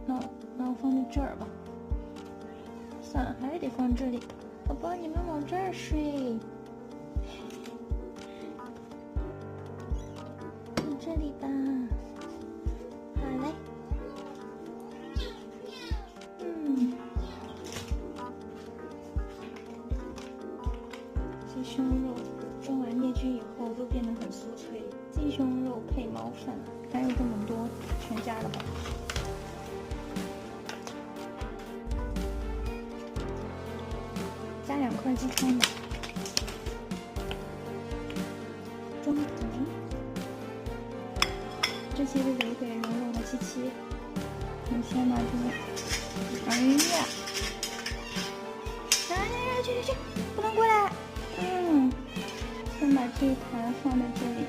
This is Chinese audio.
那我放在这儿吧。算了，还是得放这里。宝宝，你们往这儿睡。放这里吧。好嘞。鸡胸肉蒸完灭菌以后都变得很酥脆。鸡胸肉配毛粉，哪有这么多？全加了吧。加2块鸡汤吧。中等。这些是给蓉蓉和七七。我先把这个，哎呀，去，不能过来。先把这一盘放在这里。